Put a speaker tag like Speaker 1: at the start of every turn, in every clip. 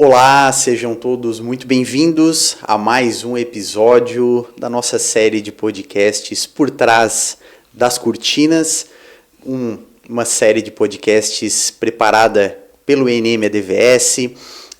Speaker 1: Olá, sejam todos muito bem-vindos a mais um episódio da nossa série de podcasts Por Trás das Cortinas, uma série de podcasts preparada pelo ENM ADVS.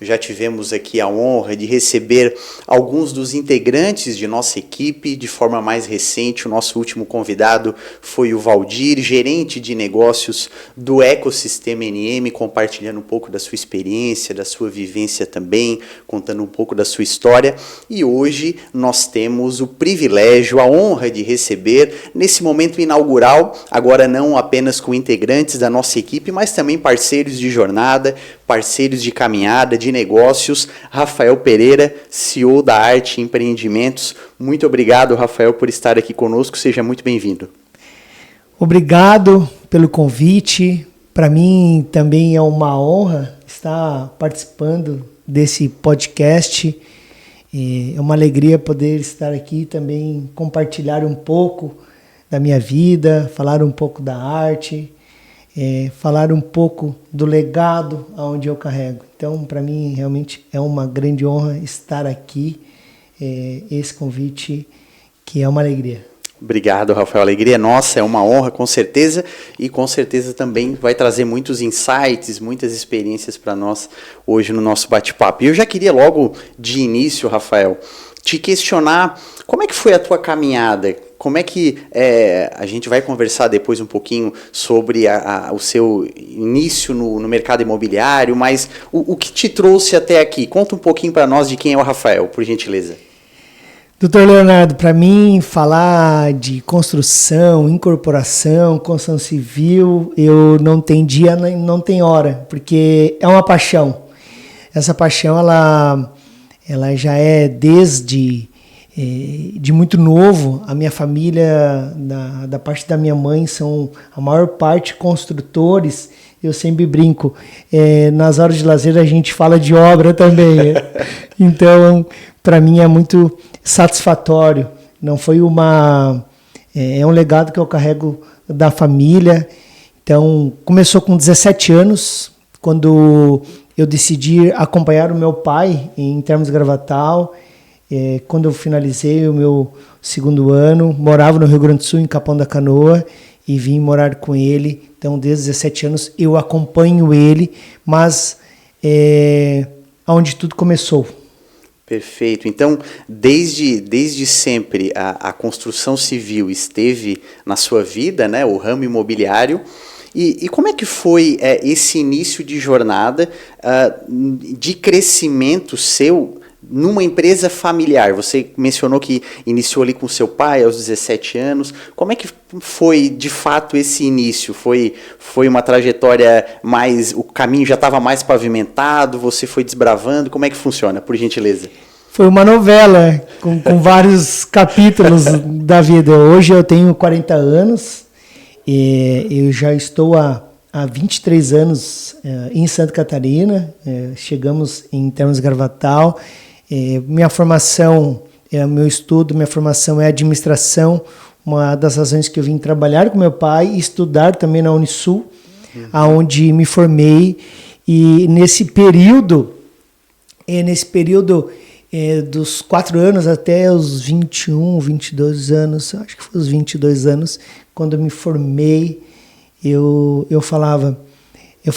Speaker 1: Já tivemos aqui a honra de receber alguns dos integrantes de nossa equipe. De forma mais recente, o nosso último convidado foi o Valdir, gerente de negócios do ecossistema ENM, compartilhando um pouco da sua experiência, da sua vivência também, contando um pouco da sua história. E hoje nós temos o privilégio, a honra de receber, nesse momento inaugural, agora não apenas com integrantes da nossa equipe, mas também parceiros de jornada, parceiros de caminhada, de negócios, Rafael Pereira, CEO da Arte Empreendimentos. Muito obrigado, Rafael, por estar aqui conosco. Seja muito bem-vindo.
Speaker 2: Obrigado pelo convite. Para mim também é uma honra estar participando desse podcast. É uma alegria poder estar aqui e também compartilhar um pouco da minha vida, falar um pouco da arte, falar um pouco do legado aonde eu carrego. Então, para mim, realmente é uma grande honra estar aqui. Esse convite que é uma alegria.
Speaker 1: Obrigado, Rafael. A alegria é nossa, é uma honra, com certeza. E com certeza também vai trazer muitos insights, muitas experiências para nós hoje no nosso bate-papo. E eu já queria logo de início, Rafael, te questionar como é que foi a tua caminhada. Como é que a gente vai conversar depois um pouquinho sobre o seu início no mercado imobiliário, mas o que te trouxe até aqui? Conta um pouquinho para nós de quem é o Rafael, por gentileza.
Speaker 2: Doutor Leonardo, para mim falar de construção, incorporação, construção civil, eu não tenho dia, não tem hora, porque é uma paixão. Essa paixão, ela já é desde de muito novo. A minha família, da parte da minha mãe, são a maior parte construtores. Eu sempre brinco, nas horas de lazer a gente fala de obra também. Então, para mim é muito satisfatório. Não foi é um legado que eu carrego da família. Então, começou com 17 anos, quando eu decidi acompanhar o meu pai em Termos Gravatal. Quando eu finalizei o meu segundo ano, morava no Rio Grande do Sul, em Capão da Canoa, e vim morar com ele. Então, desde 17 anos, eu acompanho ele, mas onde tudo começou.
Speaker 1: Perfeito. Então, desde sempre, a construção civil esteve na sua vida, né, o ramo imobiliário. E como é que foi esse início de jornada de crescimento seu numa empresa familiar? Você mencionou que iniciou ali com seu pai aos 17 anos. Como é que foi, de fato, esse início? Foi uma trajetória mais... O caminho já estava mais pavimentado? Você foi desbravando? Como é que funciona, por gentileza?
Speaker 2: Foi uma novela com vários capítulos da vida. Hoje eu tenho 40 anos. Eu já estou há 23 anos em Santa Catarina. Chegamos em Termos Gravatal. Minha formação, meu estudo, minha formação é administração. Uma das razões que eu vim trabalhar com meu pai e estudar também na Unisul, onde me formei. E nesse período dos 4 anos até os 21, 22 anos, acho que foi os 22 anos, quando eu me formei, eu falava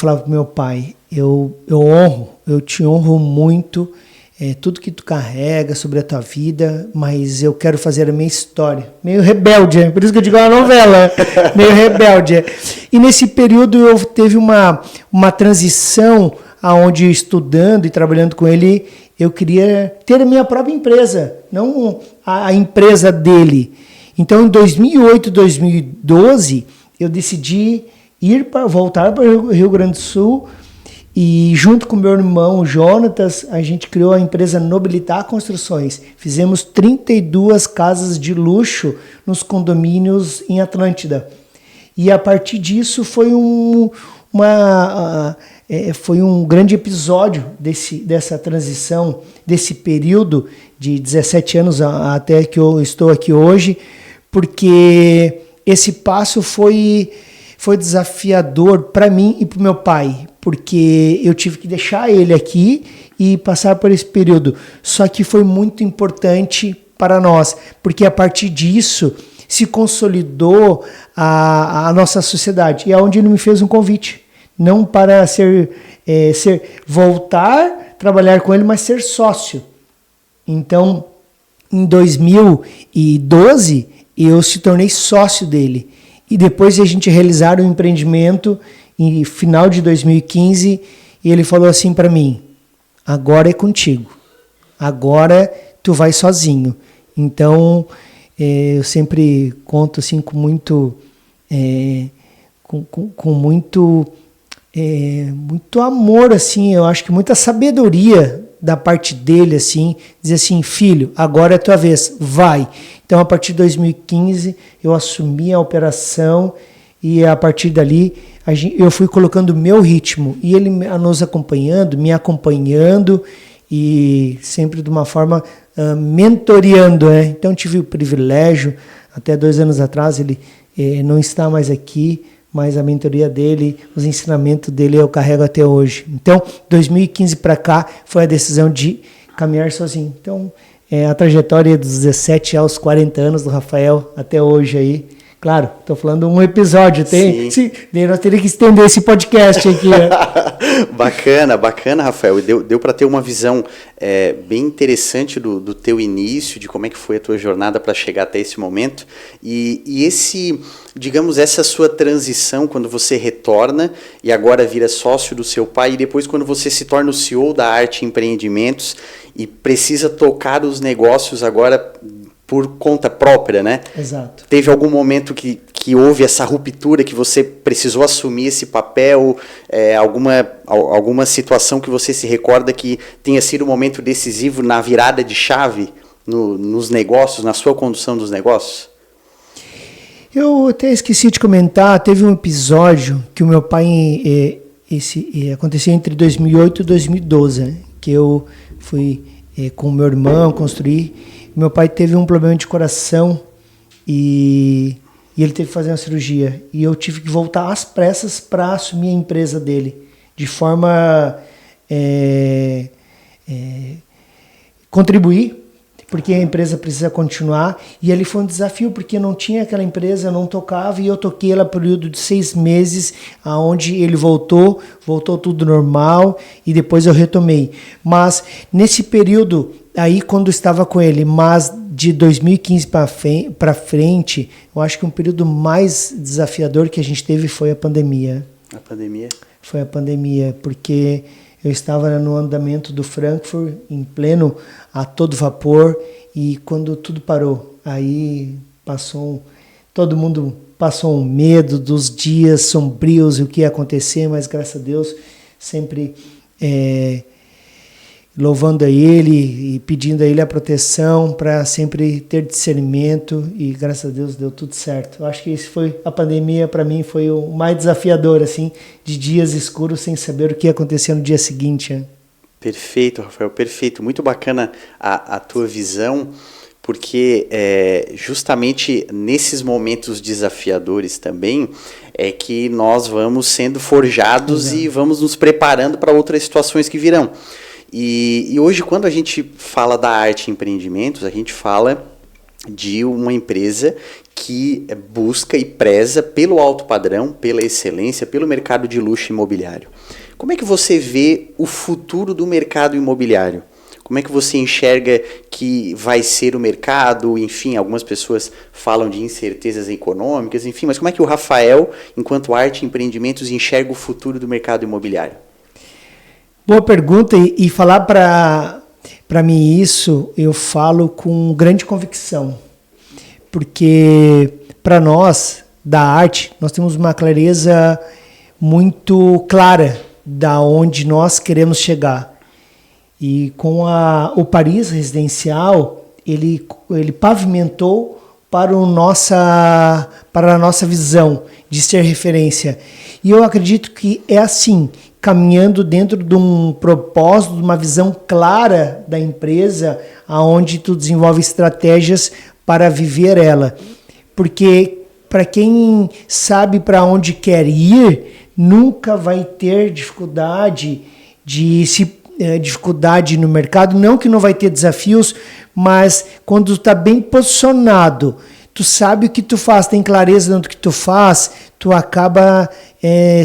Speaker 2: para meu pai, eu te honro muito, tudo que tu carrega sobre a tua vida, mas eu quero fazer a minha história. Meio rebelde, por isso que eu digo uma novela, meio rebelde. E nesse período eu teve uma transição, onde estudando e trabalhando com ele, eu queria ter a minha própria empresa, não a empresa dele. Então, em 2008, 2012, eu decidi voltar para o Rio Grande do Sul, e junto com meu irmão Jonatas, a gente criou a empresa Nobilitar Construções. Fizemos 32 casas de luxo nos condomínios em Atlântida. E a partir disso foi um grande episódio dessa transição, desse período de 17 anos até que eu estou aqui hoje, porque esse passo foi desafiador para mim e para o meu pai, porque eu tive que deixar ele aqui e passar por esse período. Só que foi muito importante para nós, porque a partir disso se consolidou a nossa sociedade. E é onde ele me fez um convite, não para voltar, trabalhar com ele, mas ser sócio. Então, em 2012, eu se tornei sócio dele. E depois a gente realizar um empreendimento em final de 2015, e ele falou assim para mim: agora é contigo, agora tu vai sozinho. Então, eu sempre conto assim com muito muito amor, assim, eu acho que muita sabedoria da parte dele, assim, dizer assim: filho, agora é a tua vez, vai. Então, a partir de 2015, eu assumi a operação e a partir dali eu fui colocando o meu ritmo e ele nos acompanhando, me acompanhando e sempre de uma forma mentoreando, né? Então, tive o privilégio, até 2 anos atrás, ele não está mais aqui, mas a mentoria dele, os ensinamentos dele eu carrego até hoje. Então, 2015 para cá foi a decisão de caminhar sozinho. Então, a trajetória dos 17 aos 40 anos do Rafael até hoje aí. Claro, estou falando um episódio, tem? Sim. Nós teríamos que estender esse podcast aqui. Né?
Speaker 1: Bacana, Rafael. Deu para ter uma visão bem interessante do teu início, de como é que foi a tua jornada para chegar até esse momento. E esse, digamos, essa sua transição, quando você retorna e agora vira sócio do seu pai, e depois quando você se torna o CEO da Arte Empreendimentos e precisa tocar os negócios agora por conta própria, né?
Speaker 2: Exato.
Speaker 1: Teve algum momento que houve essa ruptura, que você precisou assumir esse papel, alguma situação que você se recorda que tenha sido um momento decisivo na virada de chave nos negócios, na sua condução dos negócios?
Speaker 2: Eu até esqueci de comentar, teve um episódio que o meu pai, aconteceu entre 2008 e 2012, né? Que eu fui com o meu irmão construir. Meu pai teve um problema de coração e ele teve que fazer uma cirurgia. E eu tive que voltar às pressas para assumir a empresa dele, de forma contribuir, porque a empresa precisa continuar. E ali foi um desafio, porque não tinha aquela empresa, não tocava, e eu toquei ela por um período de 6 meses, aonde ele voltou tudo normal, e depois eu retomei. Mas nesse período aí, quando eu estava com ele, mas de 2015 para frente, eu acho que um período mais desafiador que a gente teve foi a pandemia.
Speaker 1: A pandemia? Foi
Speaker 2: a pandemia, porque eu estava no andamento do Frankfurt, em pleno, a todo vapor, e quando tudo parou, aí todo mundo passou um medo dos dias sombrios, o que ia acontecer, mas graças a Deus, sempre louvando a Ele e pedindo a Ele a proteção para sempre ter discernimento, e graças a Deus deu tudo certo. Eu acho que a pandemia para mim foi o mais desafiador, assim, de dias escuros sem saber o que ia acontecer no dia seguinte. Né?
Speaker 1: Perfeito, Rafael, perfeito. Muito bacana a tua visão, porque justamente nesses momentos desafiadores também é que nós vamos sendo forjados. Exato. E vamos nos preparando para outras situações que virão. E hoje, quando a gente fala da Arte Empreendimentos, a gente fala de uma empresa que busca e preza pelo alto padrão, pela excelência, pelo mercado de luxo imobiliário. Como é que você vê o futuro do mercado imobiliário? Como é que você enxerga que vai ser o mercado? Enfim, algumas pessoas falam de incertezas econômicas, enfim, mas como é que o Rafael, enquanto Arte Empreendimentos, enxerga o futuro do mercado imobiliário?
Speaker 2: Boa pergunta, e falar para mim isso, eu falo com grande convicção, porque para nós, da arte, nós temos uma clareza muito clara da onde nós queremos chegar. E com o Paris Residencial, ele pavimentou para a nossa visão de ser referência. E eu acredito que é assim, caminhando dentro de um propósito, de uma visão clara da empresa, aonde tu desenvolve estratégias para viver ela. Porque para quem sabe para onde quer ir, nunca vai ter dificuldade de dificuldade no mercado, não que não vai ter desafios, mas quando tu está bem posicionado, tu sabe o que tu faz, tem clareza do que tu faz, tu acaba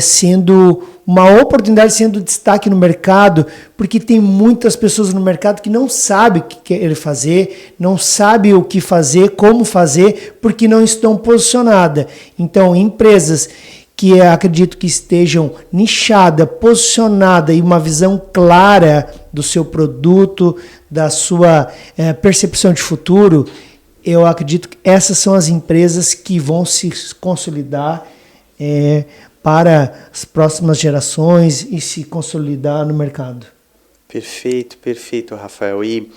Speaker 2: sendo uma oportunidade, sendo destaque no mercado, porque tem muitas pessoas no mercado que não sabem o que querem fazer, não sabem o que fazer, como fazer, porque não estão posicionadas. Então, empresas que acredito que estejam nichadas, posicionadas e uma visão clara do seu produto, da sua percepção de futuro, eu acredito que essas são as empresas que vão se consolidar para as próximas gerações e se consolidar no mercado.
Speaker 1: Perfeito, perfeito, Rafael. E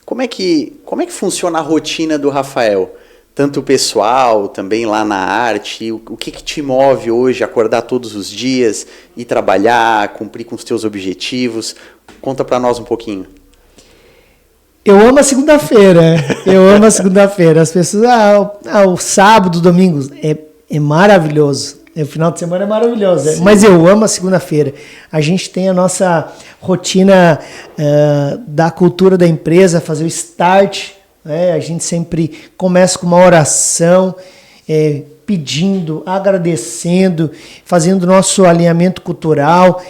Speaker 1: como é que funciona a rotina do Rafael? Tanto pessoal, também lá na arte, o que te move hoje a acordar todos os dias e trabalhar, cumprir com os teus objetivos? Conta para nós um pouquinho.
Speaker 2: Eu amo a segunda-feira, As pessoas, o sábado, domingo, é maravilhoso. O final de semana é maravilhoso, mas eu amo a segunda-feira. A gente tem a nossa rotina da cultura da empresa, fazer o start. A gente sempre começa com uma oração, pedindo, agradecendo, fazendo nosso alinhamento cultural,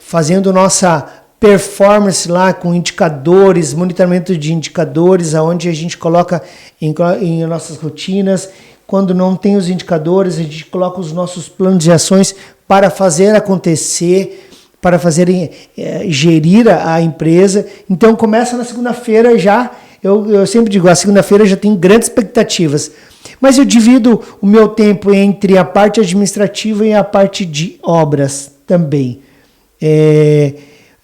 Speaker 2: fazendo nossa performance lá com indicadores, monitoramento de indicadores, onde a gente coloca em nossas rotinas. Quando não tem os indicadores, a gente coloca os nossos planos de ações para fazer acontecer, para fazer gerir a empresa. Então começa na segunda-feira já. Eu sempre digo, a segunda-feira já tem grandes expectativas. Mas eu divido o meu tempo entre a parte administrativa e a parte de obras também.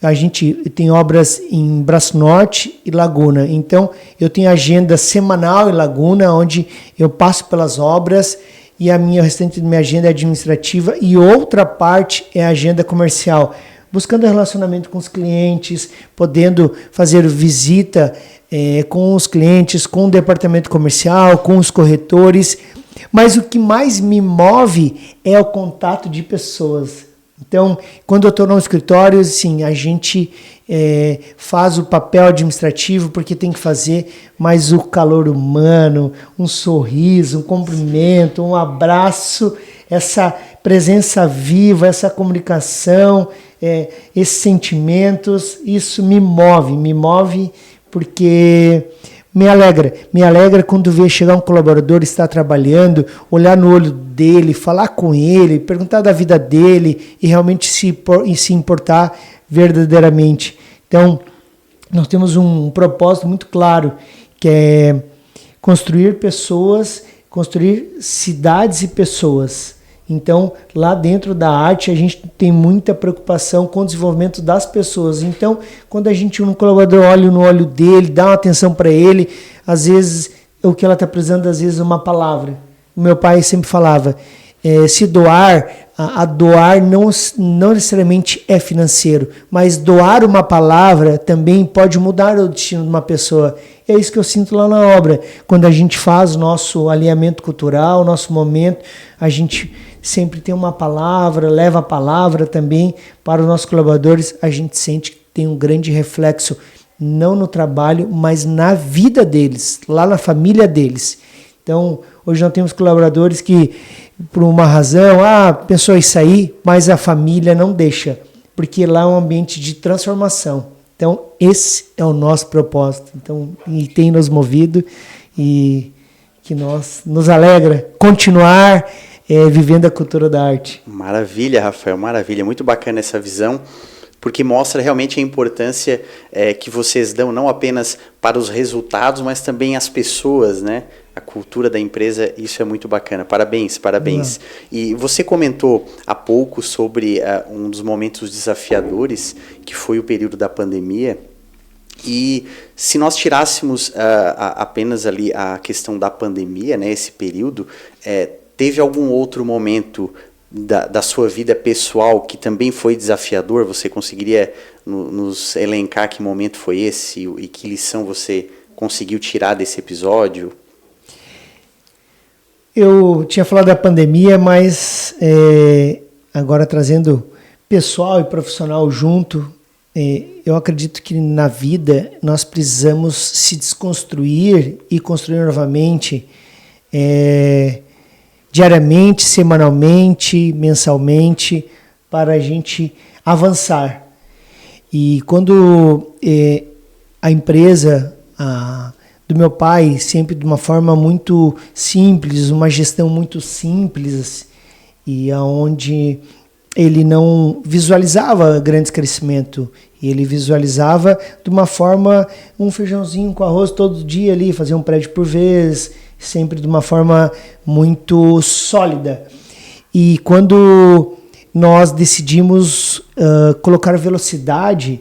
Speaker 2: A gente tem obras em Braço Norte e Laguna. Então, eu tenho agenda semanal em Laguna, onde eu passo pelas obras, e o restante da minha agenda é administrativa, e outra parte é a agenda comercial, buscando relacionamento com os clientes, podendo fazer visita com os clientes, com o departamento comercial, com os corretores. Mas o que mais me move é o contato de pessoas. Então, quando eu estou no escritório, sim, a gente faz o papel administrativo porque tem que fazer, mas o calor humano, um sorriso, um cumprimento, um abraço, essa presença viva, essa comunicação, esses sentimentos, isso me move porque me alegra quando vê chegar um colaborador, estar trabalhando, olhar no olho dele, falar com ele, perguntar da vida dele e realmente se importar verdadeiramente. Então, nós temos um propósito muito claro, que é construir pessoas, construir cidades e pessoas. Então, lá dentro da arte, a gente tem muita preocupação com o desenvolvimento das pessoas. Então, quando a gente, um colaborador, olha no olho dele, dá uma atenção para ele, às vezes, o que ela está precisando, às vezes, é uma palavra. O meu pai sempre falava, se doar, a doar não necessariamente é financeiro, mas doar uma palavra também pode mudar o destino de uma pessoa. É isso que eu sinto lá na obra. Quando a gente faz o nosso alinhamento cultural, o nosso momento, a gente sempre tem uma palavra, leva a palavra também para os nossos colaboradores. A gente sente que tem um grande reflexo, não no trabalho, mas na vida deles, lá na família deles. Então, hoje nós temos colaboradores que, por uma razão, pensou em sair, mas a família não deixa, porque lá é um ambiente de transformação. Então, esse é o nosso propósito. Então, e tem nos movido e que nos alegra continuar vivendo a cultura da arte.
Speaker 1: Maravilha, Rafael, maravilha. Muito bacana essa visão, porque mostra realmente a importância que vocês dão, não apenas para os resultados, mas também às pessoas, né? A cultura da empresa, isso é muito bacana. Parabéns, parabéns. E você comentou há pouco sobre um dos momentos desafiadores, que foi o período da pandemia. E se nós tirássemos apenas ali a questão da pandemia, né, esse período, teve algum outro momento da sua vida pessoal que também foi desafiador? Você conseguiria nos elencar que momento foi esse e que lição você conseguiu tirar desse episódio?
Speaker 2: Eu tinha falado da pandemia, mas agora trazendo pessoal e profissional junto, eu acredito que na vida nós precisamos se desconstruir e construir novamente, diariamente, semanalmente, mensalmente, para a gente avançar. E quando a empresa do meu pai, sempre de uma forma muito simples, uma gestão muito simples, e aonde ele não visualizava grandes crescimento, ele visualizava de uma forma um feijãozinho com arroz todo dia ali, fazer um prédio por vez, sempre de uma forma muito sólida. E quando nós decidimos colocar velocidade,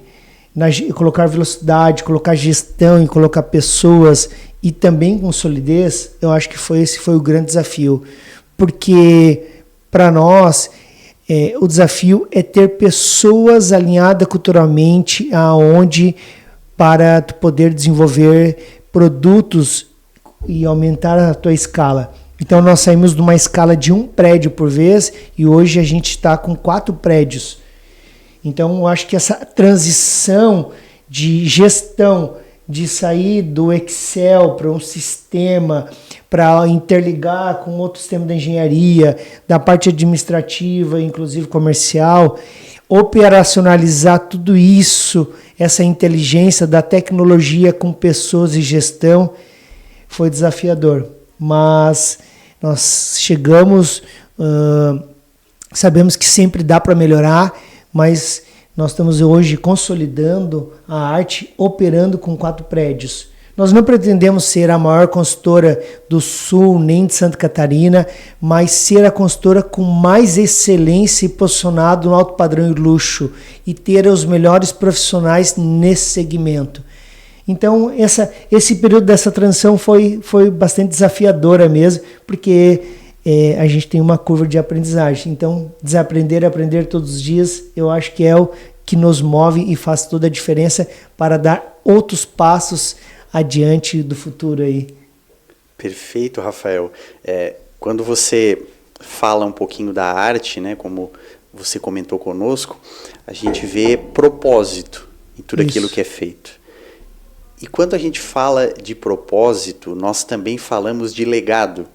Speaker 2: colocar gestão e colocar pessoas e também com solidez, eu acho que esse foi o grande desafio, porque para nós o desafio é ter pessoas alinhadas culturalmente aonde para tu poder desenvolver produtos e aumentar a tua escala. Então nós saímos de uma escala de 1 prédio por vez e hoje a gente está com 4 prédios. Então eu acho que essa transição de gestão, de sair do Excel para um sistema, para interligar com outro sistema da engenharia, da parte administrativa, inclusive comercial, operacionalizar tudo isso, essa inteligência da tecnologia com pessoas e gestão, foi desafiador. Mas nós chegamos, sabemos que sempre dá para melhorar, mas nós estamos hoje consolidando a arte, operando com 4 prédios. Nós não pretendemos ser a maior consultora do Sul, nem de Santa Catarina, mas ser a consultora com mais excelência e posicionado no alto padrão e luxo e ter os melhores profissionais nesse segmento. Então, esse período dessa transição foi bastante desafiadora mesmo, porque a gente tem uma curva de aprendizagem. Então, desaprender e aprender todos os dias, eu acho que é o que nos move e faz toda a diferença para dar outros passos adiante do futuro aí.
Speaker 1: Perfeito, Rafael. Quando você fala um pouquinho da arte, né, como você comentou conosco, a gente vê propósito em tudo aquilo que é feito. E quando a gente fala de propósito, nós também falamos de legado.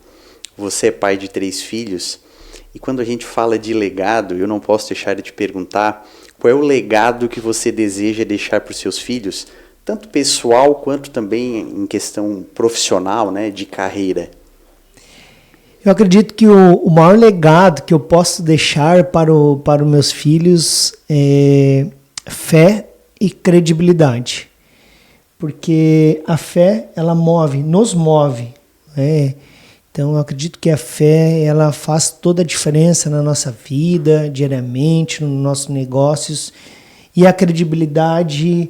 Speaker 1: Você é pai de 3 filhos, e quando a gente fala de legado, eu não posso deixar de te perguntar qual é o legado que você deseja deixar para os seus filhos, tanto pessoal quanto também em questão profissional, né, de carreira.
Speaker 2: Eu acredito que o maior legado que eu posso deixar para os meus filhos é fé e credibilidade. Porque a fé, ela nos move, né? Então, eu acredito que a fé, ela faz toda a diferença na nossa vida, diariamente, nos nossos negócios. E a credibilidade,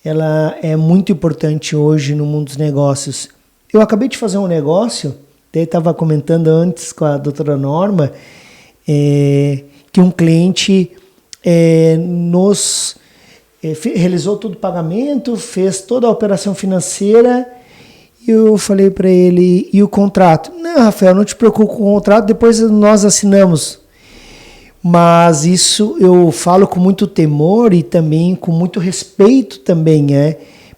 Speaker 2: ela é muito importante hoje no mundo dos negócios. Eu acabei de fazer um negócio, até estava comentando antes com a doutora Norma, que um cliente realizou todo o pagamento, fez toda a operação financeira. E eu falei para ele, e o contrato? Não, Rafael, não te preocupe com o contrato, depois nós assinamos. Mas isso eu falo com muito temor e também com muito respeito também,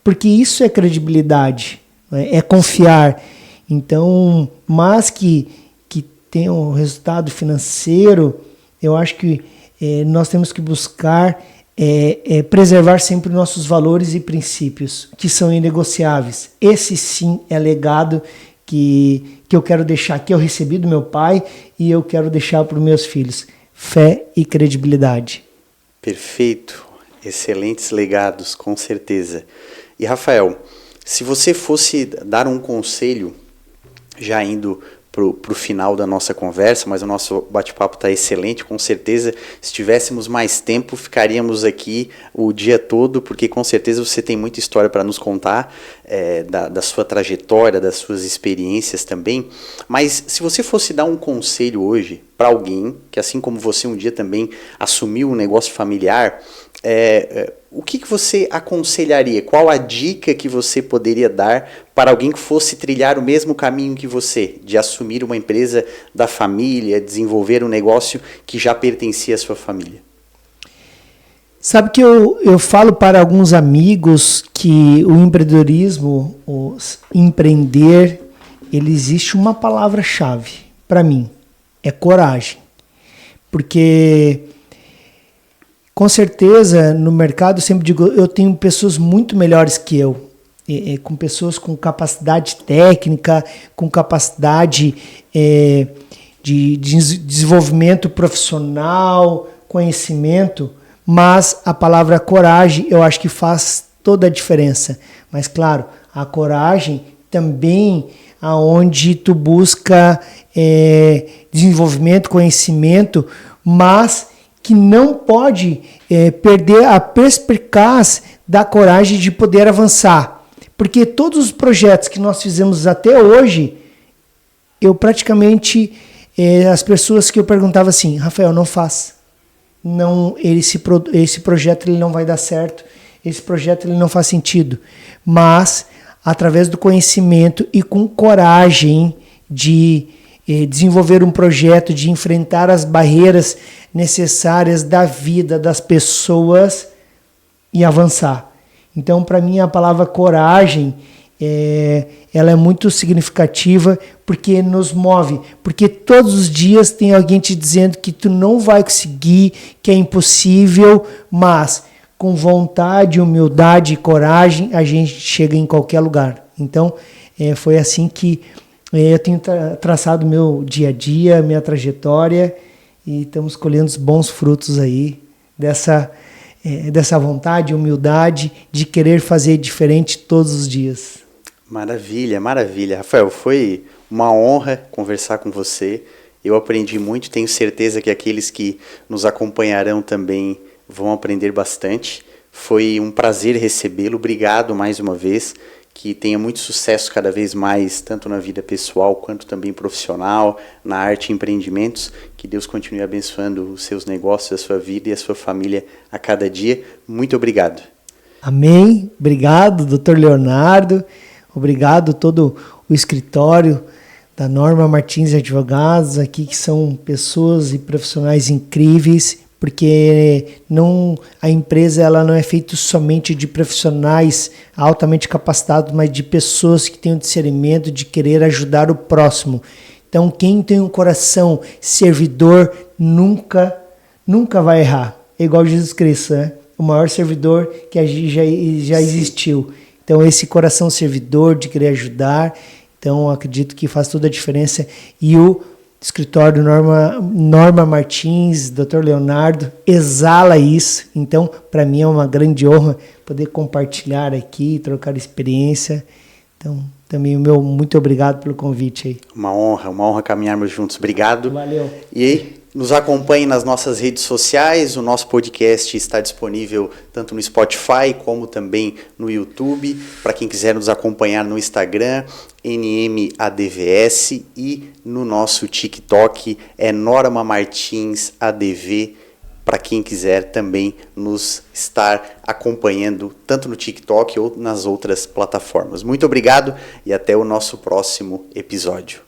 Speaker 2: porque isso é credibilidade, é confiar. Então, mas que tenha um resultado financeiro, eu acho que nós temos que buscar preservar sempre nossos valores e princípios, que são inegociáveis. Esse sim é legado que eu quero deixar, que eu recebi do meu pai e eu quero deixar para os meus filhos. Fé e credibilidade.
Speaker 1: Perfeito. Excelentes legados, com certeza. E Rafael, se você fosse dar um conselho, já indo para o final da nossa conversa, mas o nosso bate-papo está excelente, com certeza, se tivéssemos mais tempo, ficaríamos aqui o dia todo, porque com certeza você tem muita história para nos contar, da sua trajetória, das suas experiências também, mas se você fosse dar um conselho hoje para alguém, que assim como você um dia também assumiu um negócio familiar, o que você aconselharia? Qual a dica que você poderia dar para alguém que fosse trilhar o mesmo caminho que você, de assumir uma empresa da família, desenvolver um negócio que já pertencia à sua família?
Speaker 2: Sabe que eu falo para alguns amigos que o empreendedorismo, o empreender, ele existe uma palavra-chave para mim, é coragem. Porque, com certeza, no mercado, eu sempre digo, eu tenho pessoas muito melhores que eu, com pessoas com capacidade técnica, com capacidade de desenvolvimento profissional, conhecimento, mas a palavra coragem eu acho que faz toda a diferença. Mas claro, a coragem também aonde tu busca desenvolvimento, conhecimento, mas que não pode perder a perspicaz da coragem de poder avançar. Porque todos os projetos que nós fizemos até hoje, eu praticamente, as pessoas que eu perguntava assim, Rafael, não faz. Não, esse projeto ele não vai dar certo, esse projeto ele não faz sentido. Mas, através do conhecimento e com coragem de desenvolver um projeto, de enfrentar as barreiras necessárias da vida das pessoas e avançar. Então, para mim, a palavra coragem, ela é muito significativa porque nos move, porque todos os dias tem alguém te dizendo que tu não vai conseguir, que é impossível, mas com vontade, humildade e coragem a gente chega em qualquer lugar. Então foi assim que eu tenho traçado meu dia a dia, minha trajetória e estamos colhendo os bons frutos aí dessa vontade, humildade de querer fazer diferente todos os dias.
Speaker 1: Maravilha, maravilha. Rafael, foi uma honra conversar com você. Eu aprendi muito, tenho certeza que aqueles que nos acompanharão também vão aprender bastante. Foi um prazer recebê-lo. Obrigado mais uma vez. Que tenha muito sucesso cada vez mais, tanto na vida pessoal quanto também profissional, na arte e empreendimentos. Que Deus continue abençoando os seus negócios, a sua vida e a sua família a cada dia. Muito obrigado.
Speaker 2: Amém. Obrigado, Dr. Leonardo. Obrigado todo o escritório da Norma Martins Advogados aqui, que são pessoas e profissionais incríveis, porque a empresa ela não é feita somente de profissionais altamente capacitados, mas de pessoas que têm o discernimento de querer ajudar o próximo. Então, quem tem um coração servidor nunca vai errar. É igual Jesus Cristo, né? O maior servidor que já existiu. Então, esse coração servidor de querer ajudar, então acredito que faz toda a diferença. E o escritório Norma Martins, Dr. Leonardo, exala isso. Então, para mim é uma grande honra poder compartilhar aqui, trocar experiência. Então, também o meu muito obrigado pelo convite aí.
Speaker 1: Uma honra caminharmos juntos. Obrigado.
Speaker 2: Valeu.
Speaker 1: E aí, nos acompanhe nas nossas redes sociais. O nosso podcast está disponível tanto no Spotify como também no YouTube. Para quem quiser nos acompanhar no Instagram, NMADVS, e no nosso TikTok é Norma Martins ADV. Para quem quiser também nos estar acompanhando tanto no TikTok ou nas outras plataformas. Muito obrigado e até o nosso próximo episódio.